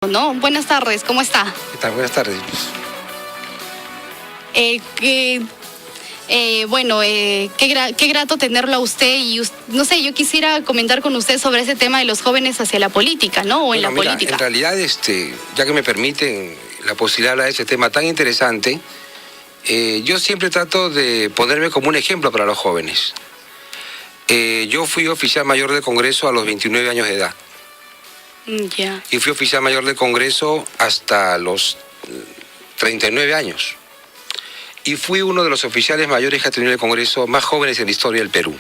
¿No? Buenas tardes, ¿cómo está? ¿Qué tal? Buenas tardes. Qué grato tenerlo a usted y no sé, yo quisiera comentar con usted sobre ese tema de los jóvenes hacia la política, ¿no? O en la política. En realidad, ya que me permiten la posibilidad de hablar de ese tema tan interesante, yo siempre trato de ponerme como un ejemplo para los jóvenes. Yo fui oficial mayor del Congreso a los 29 años de edad. Ya. Y fui oficial mayor del Congreso hasta los 39 años. Y fui uno de los oficiales mayores que ha tenido el Congreso más jóvenes en la historia del Perú.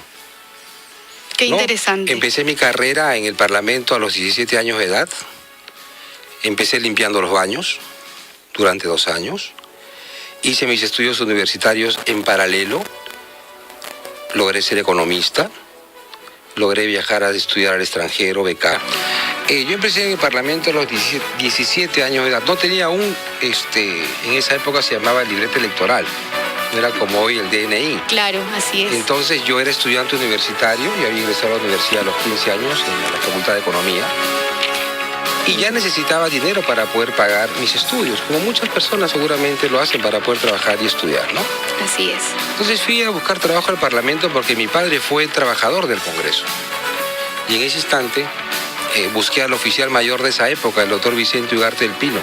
Qué interesante. Empecé mi carrera en el Parlamento a los 17 años de edad. Empecé limpiando los baños durante 2 años. Hice mis estudios universitarios en paralelo. Logré ser economista. Logré viajar a estudiar al extranjero, becar. Yo empecé en el Parlamento a los 17 años de edad. No tenía en esa época se llamaba el librete electoral. No era como hoy el DNI. Claro, así es. Entonces yo era estudiante universitario y había ingresado a la universidad a los 15 años en la Facultad de Economía. Y ya necesitaba dinero para poder pagar mis estudios, como muchas personas seguramente lo hacen para poder trabajar y estudiar, ¿no? Así es. Entonces fui a buscar trabajo al Parlamento porque mi padre fue trabajador del Congreso. Y en ese instante busqué al oficial mayor de esa época, el doctor Vicente Ugarte del Pino,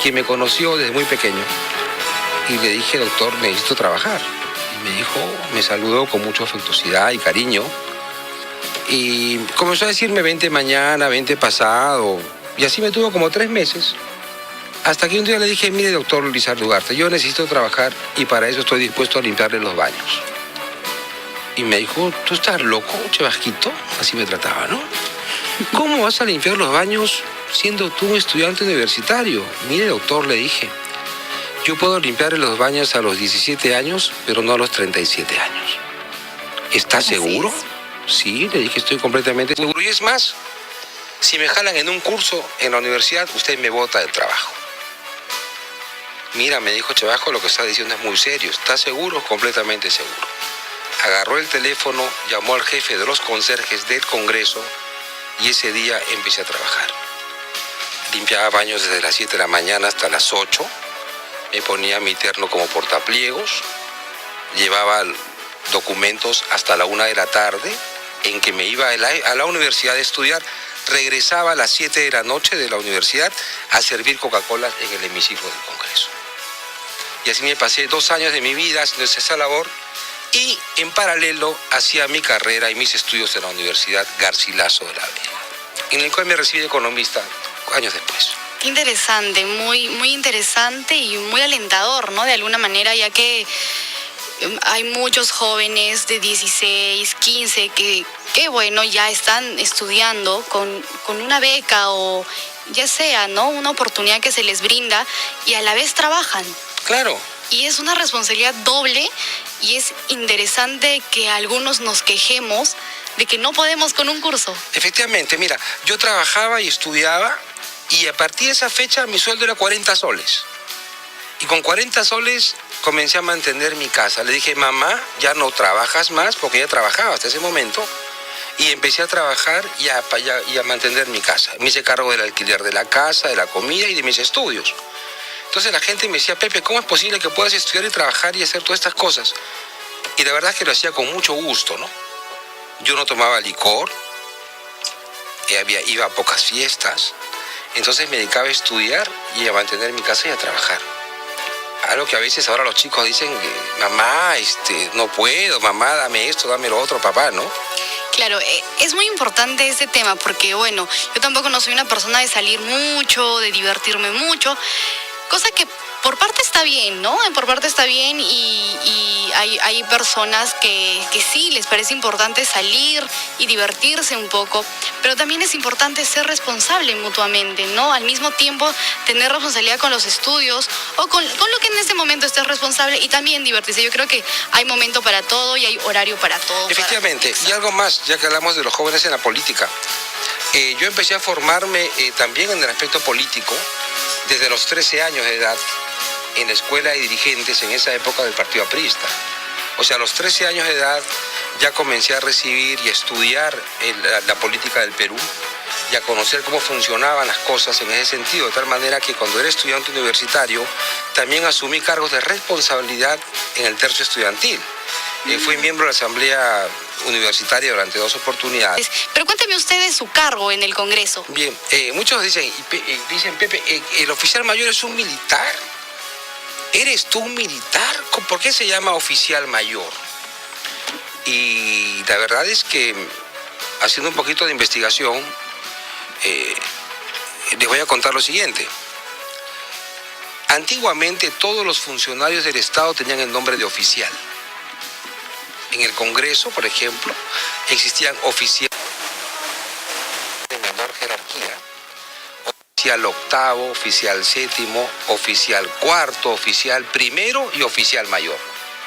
quien me conoció desde muy pequeño. Y le dije, doctor, necesito trabajar. Y me dijo, me saludó con mucha afectuosidad y cariño. Y comenzó a decirme, vente mañana, vente pasado. Y así me tuvo como 3 meses. Hasta que un día le dije, mire, doctor Lizardo Ugarte, yo necesito trabajar y para eso estoy dispuesto a limpiarle los baños. Y me dijo, ¿tú estás loco, chevasquito? Así me trataba, ¿no? ¿Cómo vas a limpiar los baños siendo tú un estudiante universitario? Mire, doctor, le dije, yo puedo limpiar los baños a los 17 años, pero no a los 37 años. ¿Estás seguro? Sí, le dije, estoy completamente seguro. Y es más, si me jalan en un curso en la universidad, usted me bota del trabajo. Mira, me dijo Chevasco, lo que está diciendo es muy serio. ¿Estás seguro? Completamente seguro. Agarró el teléfono, llamó al jefe de los conserjes del Congreso y ese día empecé a trabajar. Limpiaba baños desde las 7 de la mañana hasta las 8. Me ponía mi terno como portapliegos. Llevaba documentos hasta la 1 de la tarde, en que me iba a la universidad a estudiar. Regresaba a las 7 de la noche de la universidad a servir Coca-Cola en el hemiciclo del Congreso. Y así me pasé 2 años de mi vida haciendo esa labor y en paralelo hacía mi carrera y mis estudios en la Universidad Garcilaso de la Vega, en el cual me recibí de economista años después. Qué interesante, muy interesante y muy alentador, ¿no? De alguna manera, ya que hay muchos jóvenes de 16, 15 que bueno, ya están estudiando con una beca o ya sea, ¿no? Una oportunidad que se les brinda y a la vez trabajan. Claro. Y es una responsabilidad doble y es interesante que algunos nos quejemos de que no podemos con un curso. Efectivamente, mira, yo trabajaba y estudiaba y a partir de esa fecha mi sueldo era 40 soles. Y con 40 soles comencé a mantener mi casa. Le dije, mamá, ya no trabajas más, porque ya trabajaba hasta ese momento. Y empecé a trabajar y a mantener mi casa. Me hice cargo del alquiler de la casa, de la comida y de mis estudios. Entonces la gente me decía, Pepe, ¿cómo es posible que puedas estudiar y trabajar y hacer todas estas cosas? Y la verdad es que lo hacía con mucho gusto, ¿no? Yo no tomaba licor, iba a pocas fiestas. Entonces me dedicaba a estudiar y a mantener mi casa y a trabajar. Algo que a veces ahora los chicos dicen, mamá, no puedo, mamá, dame esto, dame lo otro, papá, ¿no? Claro, es muy importante este tema porque, bueno, yo tampoco no soy una persona de salir mucho, de divertirme mucho, cosa que por parte está bien, ¿no? Por parte está bien y hay personas que sí les parece importante salir y divertirse un poco, pero también es importante ser responsable mutuamente, ¿no? Al mismo tiempo tener responsabilidad con los estudios o con lo que en este momento estés responsable y también divertirse. Yo creo que hay momento para todo y hay horario para todo. Efectivamente, y algo más, ya que hablamos de los jóvenes en la política. Yo empecé a formarme también en el aspecto político desde los 13 años de edad en la escuela de dirigentes en esa época del Partido Aprista. O sea, a los 13 años de edad ya comencé a recibir y a estudiar la política del Perú y a conocer cómo funcionaban las cosas en ese sentido, de tal manera que cuando era estudiante universitario también asumí cargos de responsabilidad en el tercio estudiantil. Fui miembro de la Asamblea Universitaria durante 2 oportunidades. Pero cuénteme usted de su cargo en el Congreso. Bien, muchos dicen, Pepe, el oficial mayor es un militar. ¿Eres tú un militar? ¿Por qué se llama oficial mayor? Y la verdad es que, haciendo un poquito de investigación, les voy a contar lo siguiente. Antiguamente todos los funcionarios del Estado tenían el nombre de oficial. En el Congreso, por ejemplo, existían oficiales de menor jerarquía, oficial octavo, oficial séptimo, oficial cuarto, oficial primero y oficial mayor.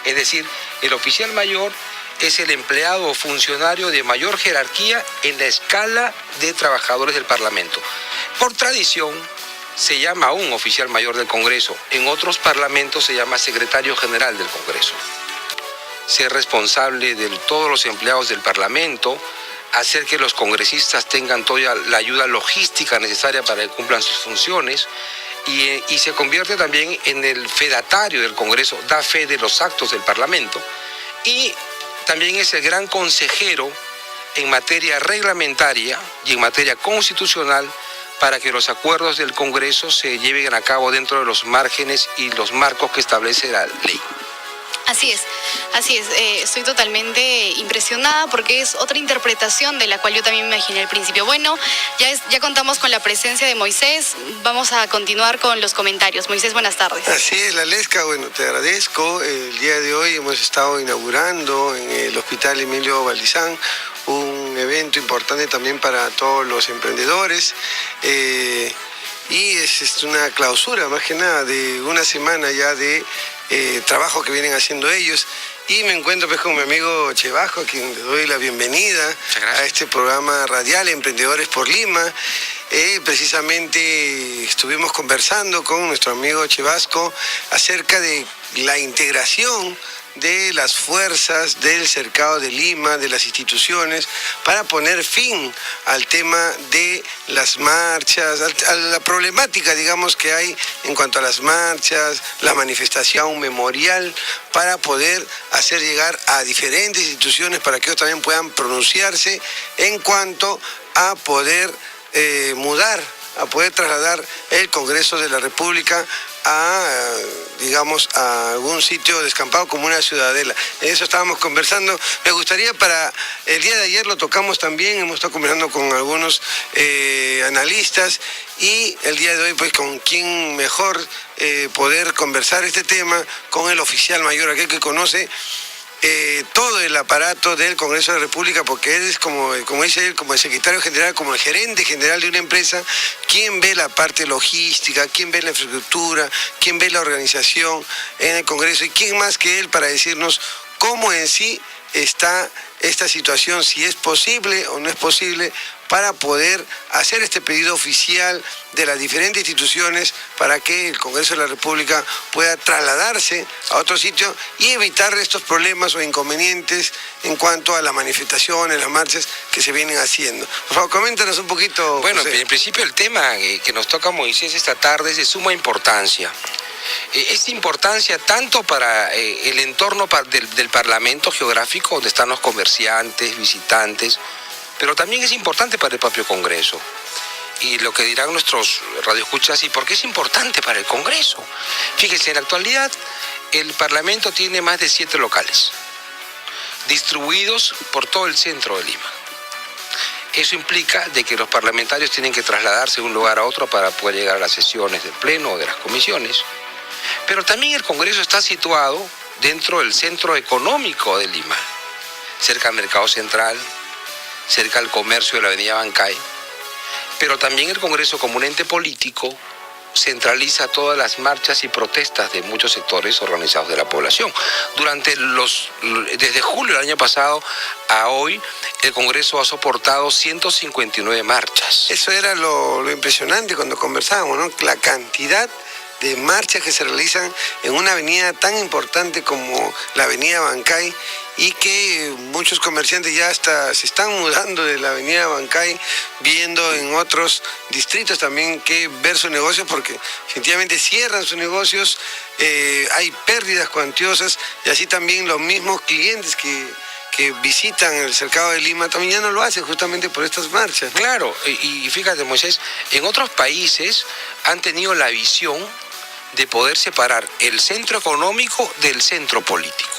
Es decir, el oficial mayor es el empleado o funcionario de mayor jerarquía en la escala de trabajadores del Parlamento. Por tradición, se llama un oficial mayor del Congreso. En otros parlamentos se llama secretario general del Congreso. Ser responsable de todos los empleados del Parlamento, hacer que los congresistas tengan toda la ayuda logística necesaria para que cumplan sus funciones y se convierte también en el fedatario del Congreso, da fe de los actos del Parlamento y también es el gran consejero en materia reglamentaria y en materia constitucional para que los acuerdos del Congreso se lleven a cabo dentro de los márgenes y los marcos que establece la ley. Así es. Estoy totalmente impresionada porque es otra interpretación de la cual yo también me imaginé al principio. Bueno, ya contamos con la presencia de Moisés. Vamos a continuar con los comentarios. Moisés, buenas tardes. Así es, Lalesca, bueno, te agradezco. El día de hoy hemos estado inaugurando en el Hospital Emilio Valdizán un evento importante también para todos los emprendedores. Y es una clausura, más que nada, de una semana ya de trabajo que vienen haciendo ellos. Y me encuentro pues con mi amigo Chevasco, a quien le doy la bienvenida a este programa radial Emprendedores por Lima. Precisamente estuvimos conversando con nuestro amigo Chevasco acerca de la integración de las fuerzas del Cercado de Lima, de las instituciones, para poner fin al tema de las marchas, a la problemática, digamos, que hay en cuanto a las marchas, la manifestación, un memorial, para poder hacer llegar a diferentes instituciones para que ellos también puedan pronunciarse en cuanto a poder mudar, a poder trasladar el Congreso de la República a algún sitio descampado como una ciudadela. En eso estábamos conversando. Me gustaría para el día de ayer lo tocamos también, hemos estado conversando con algunos analistas y el día de hoy pues con quién mejor poder conversar este tema con el oficial mayor, aquel que conoce todo el aparato del Congreso de la República, porque él es como dice él, como el secretario general, como el gerente general de una empresa, quien ve la parte logística, quien ve la infraestructura, quien ve la organización en el Congreso y quién más que él para decirnos cómo en sí está esta situación, si es posible o no es posible, para poder hacer este pedido oficial de las diferentes instituciones para que el Congreso de la República pueda trasladarse a otro sitio y evitar estos problemas o inconvenientes en cuanto a las manifestaciones, las marchas que se vienen haciendo. Por favor, coméntanos un poquito. Bueno, José. en principio el tema que nos toca a Moisés esta tarde es de suma importancia. Es de importancia tanto para el entorno del Parlamento geográfico, donde están los comerciantes, visitantes, pero también es importante para el propio Congreso. Y lo que dirán nuestros radioescuchas, ¿y por qué es importante para el Congreso? Fíjense, en la actualidad el Parlamento tiene más de 7 locales, distribuidos por todo el centro de Lima. Eso implica de que los parlamentarios tienen que trasladarse de un lugar a otro para poder llegar a las sesiones del Pleno o de las comisiones. Pero también el Congreso está situado dentro del centro económico de Lima, cerca al Mercado Central, cerca al comercio de la Avenida Bancay. Pero también el Congreso, como un ente político, centraliza todas las marchas y protestas de muchos sectores organizados de la población. Desde julio del año pasado a hoy, el Congreso ha soportado 159 marchas. Eso era lo impresionante cuando conversábamos, ¿no? La cantidad de marchas que se realizan en una avenida tan importante como la avenida Bancay, y que muchos comerciantes ya hasta se están mudando de la avenida Bancay, viendo en otros distritos también que ver sus negocios, porque definitivamente cierran sus negocios, hay pérdidas cuantiosas, y así también los mismos clientes que visitan el Cercado de Lima también ya no lo hacen justamente por estas marchas, ¿no? Claro, y fíjate, Moisés, en otros países han tenido la visión de poder separar el centro económico del centro político.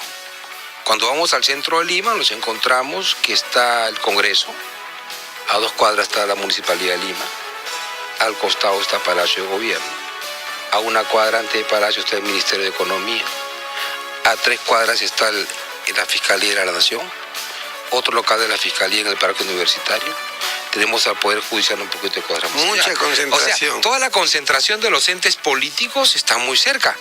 Cuando vamos al centro de Lima nos encontramos que está el Congreso, a 2 cuadras está la Municipalidad de Lima, al costado está Palacio de Gobierno, a 1 cuadra antes de Palacio está el Ministerio de Economía, a 3 cuadras está la Fiscalía de la Nación, otro local de la Fiscalía en el Parque Universitario, tenemos al Poder Judicial un poquito de cuadra más allá. Mucha concentración. O sea, toda la concentración de los entes políticos está muy cerca,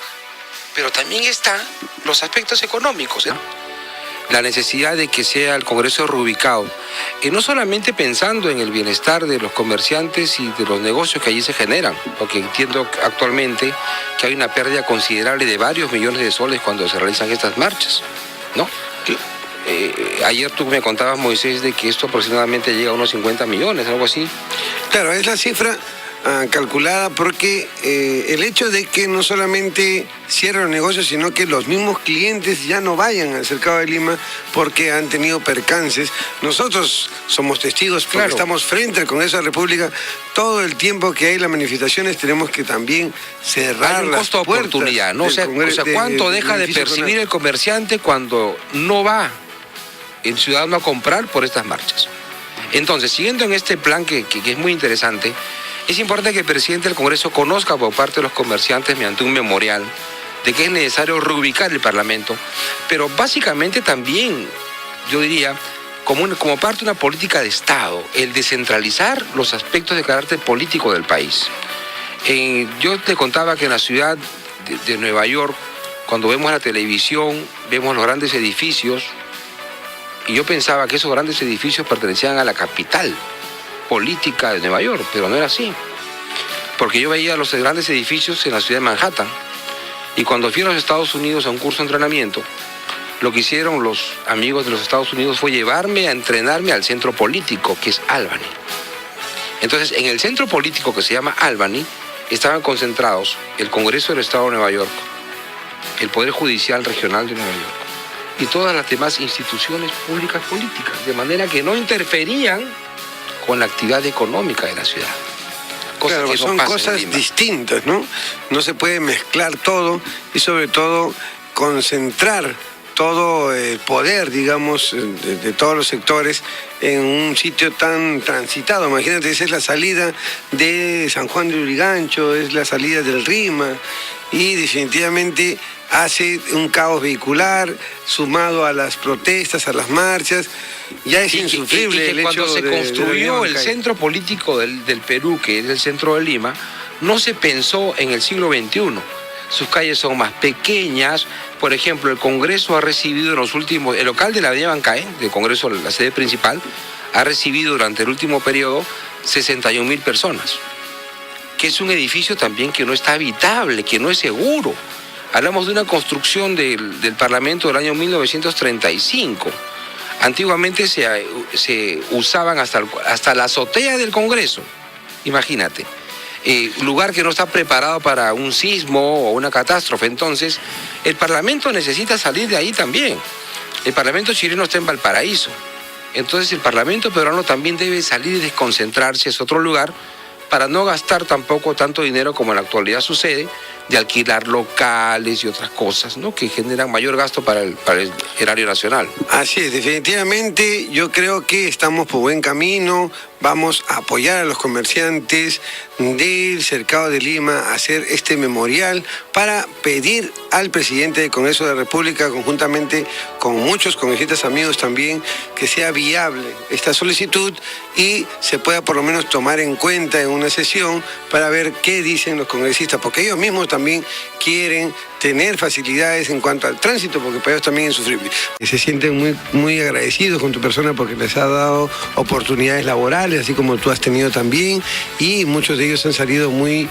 pero también están los aspectos económicos, ¿no? La necesidad de que sea el Congreso reubicado, y no solamente pensando en el bienestar de los comerciantes y de los negocios que allí se generan, porque entiendo actualmente que hay una pérdida considerable de varios millones de soles cuando se realizan estas marchas, ¿no? Ayer tú me contabas, Moisés, de que esto aproximadamente llega a unos 50 millones, algo así. Claro, es la cifra calculada porque el hecho de que no solamente cierran los negocios, sino que los mismos clientes ya no vayan al Cercado de Lima porque han tenido percances. Nosotros somos testigos porque Claro. estamos frente al Congreso de la República. Todo el tiempo que hay las manifestaciones tenemos que también cerrar Hay un las costo de puertas oportunidad, ¿no? O sea, ¿cuánto deja de percibir el comerciante cuando no va el ciudadano a comprar por estas marchas? Entonces, siguiendo en este plan que es muy interesante, es importante que el presidente del Congreso conozca por parte de los comerciantes mediante un memorial de que es necesario reubicar el Parlamento, pero básicamente también, yo diría, como parte de una política de Estado, el descentralizar los aspectos de carácter político del país. Yo te contaba que en la ciudad de Nueva York, cuando vemos la televisión, vemos los grandes edificios, y yo pensaba que esos grandes edificios pertenecían a la capital política de Nueva York, pero no era así. Porque yo veía los grandes edificios en la ciudad de Manhattan, y cuando fui a los Estados Unidos a un curso de entrenamiento, lo que hicieron los amigos de los Estados Unidos fue llevarme a entrenarme al centro político, que es Albany. Entonces, en el centro político que se llama Albany, estaban concentrados el Congreso del Estado de Nueva York, el Poder Judicial Regional de Nueva York y todas las demás instituciones públicas políticas, de manera que no interferían con la actividad económica de la ciudad. Claro, que no son pasa en cosas Lima. distintas, ¿no? No se puede mezclar todo y sobre todo concentrar todo el poder, digamos, de todos los sectores en un sitio tan transitado. Imagínate, esa es la salida de San Juan de Urigancho, es la salida del Rima, y definitivamente hace un caos vehicular sumado a las protestas, a las marchas. Ya es insufrible y que el cuando hecho se de construyó el Bancay. centro político del Perú, que es el centro de Lima, no se pensó en el siglo XXI. Sus calles son más pequeñas. Por ejemplo, el Congreso ha recibido en los últimos... El local de la avenida Bancay, del Congreso, la sede principal, ha recibido durante el último periodo 61.000 personas. Que es un edificio también que no está habitable, que no es seguro. Hablamos de una construcción del Parlamento del año 1935. Antiguamente se usaban hasta la azotea del Congreso. Imagínate. Lugar que no está preparado para un sismo o una catástrofe. Entonces, el Parlamento necesita salir de ahí también. El Parlamento chileno está en Valparaíso. Entonces, el Parlamento peruano también debe salir y desconcentrarse a otro lugar para no gastar tampoco tanto dinero como en la actualidad sucede, de alquilar locales y otras cosas, ¿no?, que generan mayor gasto para el erario nacional. Así es, definitivamente yo creo que estamos por buen camino. Vamos a apoyar a los comerciantes del Cercado de Lima a hacer este memorial para pedir al presidente del Congreso de la República, conjuntamente con muchos congresistas amigos también, que sea viable esta solicitud y se pueda por lo menos tomar en cuenta en una sesión para ver qué dicen los congresistas, porque ellos mismos también quieren tener facilidades en cuanto al tránsito, porque para ellos también es insufrible. Se sienten muy agradecidos con tu persona porque les ha dado oportunidades laborales municipales, así como tú has tenido también, y muchos de ellos han salido muy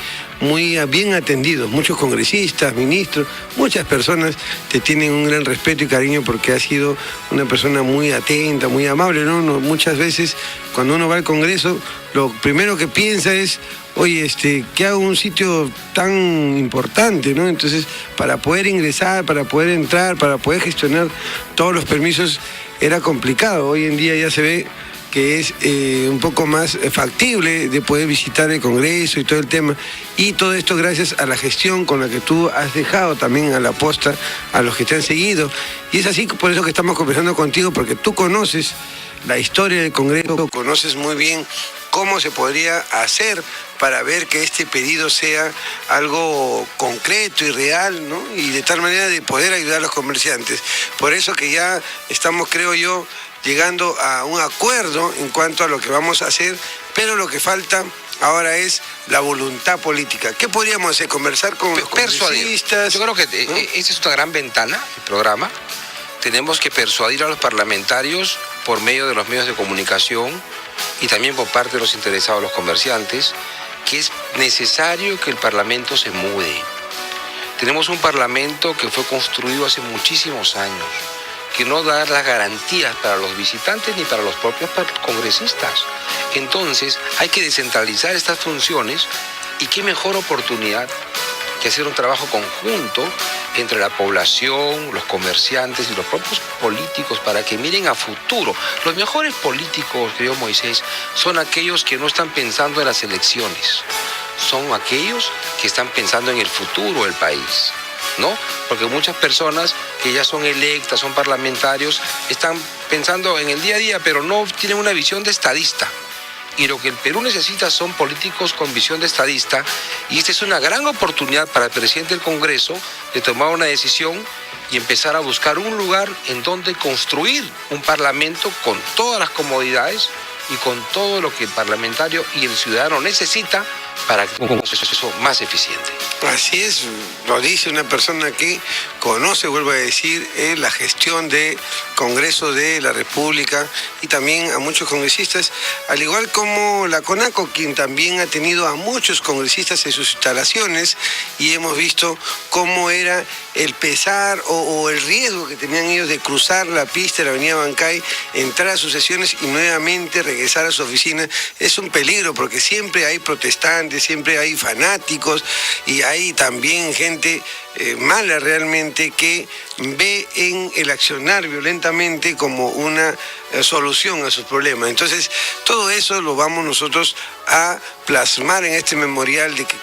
bien atendidos. Muchos congresistas, ministros, muchas personas te tienen un gran respeto y cariño porque has sido una persona muy atenta, muy amable, ¿no? Muchas veces cuando uno va al Congreso, lo primero que piensa es, oye, ¿qué hago en un sitio tan importante, ¿no? Entonces, para poder ingresar, para poder entrar, para poder gestionar todos los permisos, era complicado. Hoy en día ya se ve que es un poco más factible de poder visitar el Congreso y todo el tema. Y todo esto gracias a la gestión con la que tú has dejado también a la posta, a los que te han seguido. Y es así por eso que estamos conversando contigo, porque tú conoces la historia del Congreso, conoces muy bien cómo se podría hacer para ver que este pedido sea algo concreto y real, ¿no? Y de tal manera de poder ayudar a los comerciantes. Por eso que ya estamos, creo yo, llegando a un acuerdo en cuanto a lo que vamos a hacer, pero lo que falta ahora es la voluntad política. ¿Qué podríamos hacer? Conversar con los congresistas. Yo creo que ¿no? Esa es una gran ventana, el programa. Tenemos que persuadir a los parlamentarios por medio de los medios de comunicación y también por parte de los interesados, los comerciantes, que es necesario que el Parlamento se mude. Tenemos un Parlamento que fue construido hace muchísimos años, que no da las garantías para los visitantes ni para los propios congresistas. Entonces hay que descentralizar estas funciones y qué mejor oportunidad que hacer un trabajo conjunto entre la población, los comerciantes y los propios políticos para que miren a futuro. Los mejores políticos, querido Moisés, son aquellos que no están pensando en las elecciones, son aquellos que están pensando en el futuro del país, ¿no? Porque muchas personas que ya son electas, son parlamentarios, están pensando en el día a día, pero no tienen una visión de estadista. Y lo que el Perú necesita son políticos con visión de estadista, y esta es una gran oportunidad para el presidente del Congreso de tomar una decisión y empezar a buscar un lugar en donde construir un parlamento con todas las comodidades y con todo lo que el parlamentario y el ciudadano necesita para que un proceso más eficiente. Así es, lo dice una persona que conoce, vuelvo a decir, la gestión del Congreso de la República y también a muchos congresistas, al igual como la CONACO, quien también ha tenido a muchos congresistas en sus instalaciones, y hemos visto cómo era el pesar o el riesgo que tenían ellos de cruzar la pista de la avenida Bancay, entrar a sus sesiones y nuevamente regresar a su oficina. Es un peligro porque siempre hay protestantes, siempre hay fanáticos y hay también gente mala realmente que ve en el accionar violentamente como una solución a sus problemas. Entonces, todo eso lo vamos nosotros a plasmar en este memorial de que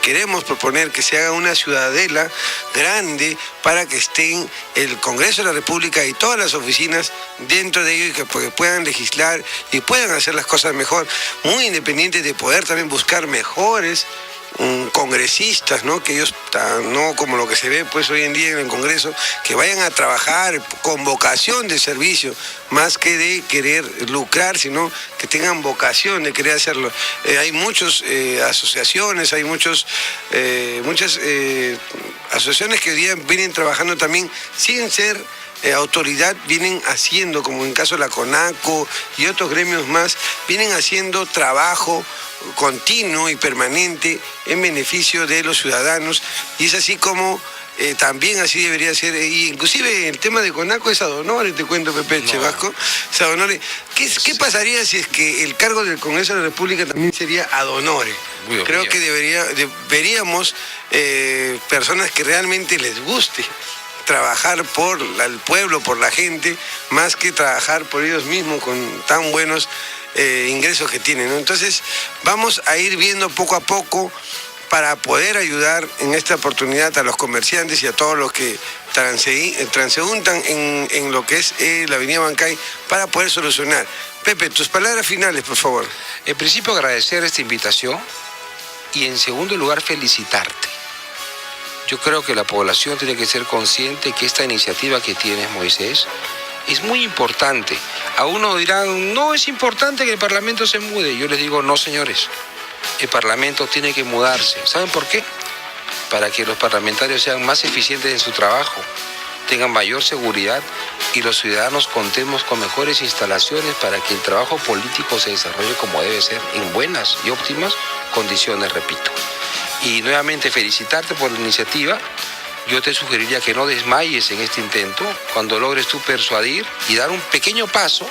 queremos proponer que se haga una ciudadela grande para que estén el Congreso de la República y todas las oficinas dentro de ello y que puedan legislar y puedan hacer las cosas mejor, muy independientes de poder también buscar mejores congresistas, ¿no? Que ellos, no como lo que se ve pues hoy en día en el Congreso, que vayan a trabajar con vocación de servicio, más que de querer lucrar, sino que tengan vocación de querer hacerlo. Hay muchas asociaciones, hay muchas asociaciones que hoy día vienen trabajando también sin ser autoridad, vienen haciendo, como en el caso de la CONACO y otros gremios más, vienen haciendo trabajo continuo y permanente en beneficio de los ciudadanos, y es así como también así debería ser, y inclusive el tema de CONACO es ad honorem, te cuento, Pepe Chevasco, es ad honorem. ¿Qué pasaría si es que el cargo del Congreso de la República también sería ad honorem? Creo que deberíamos personas que realmente les guste trabajar por el pueblo, por la gente, más que trabajar por ellos mismos con tan buenos ingresos que tienen, ¿no? Entonces vamos a ir viendo poco a poco para poder ayudar en esta oportunidad a los comerciantes y a todos los que transeúntan en lo que es la avenida Bancay para poder solucionar. Pepe, tus palabras finales, por favor. En principio, agradecer esta invitación y en segundo lugar felicitarte. Yo creo que la población tiene que ser consciente que esta iniciativa que tienes, Moisés, es muy importante. A uno dirán, no es importante que el Parlamento se mude. Yo les digo, no, señores, el Parlamento tiene que mudarse. ¿Saben por qué? Para que los parlamentarios sean más eficientes en su trabajo, tengan mayor seguridad y los ciudadanos contemos con mejores instalaciones para que el trabajo político se desarrolle como debe ser, en buenas y óptimas condiciones, repito. Y nuevamente felicitarte por la iniciativa. Yo te sugeriría que no desmayes en este intento cuando logres tú persuadir y dar un pequeño paso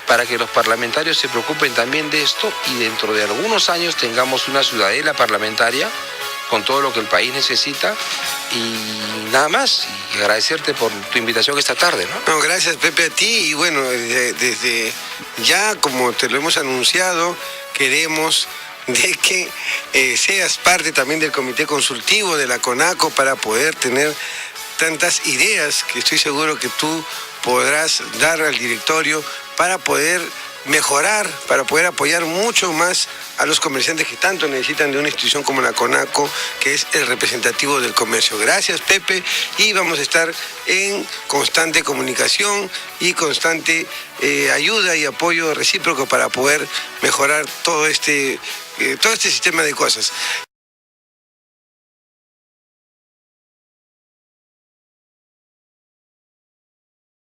para que los parlamentarios se preocupen también de esto y dentro de algunos años tengamos una ciudadela parlamentaria con todo lo que el país necesita. Y nada más, y agradecerte por tu invitación esta tarde, ¿no? No, gracias, Pepe, a ti. Y bueno, desde ya, como te lo hemos anunciado, queremos de que seas parte también del comité consultivo de la CONACO para poder tener tantas ideas que estoy seguro que tú podrás dar al directorio para poder mejorar, para poder apoyar mucho más a los comerciantes que tanto necesitan de una institución como la CONACO, que es el representativo del comercio. Gracias, Pepe, y vamos a estar en constante comunicación y constante ayuda y apoyo recíproco para poder mejorar todo este sistema de cosas.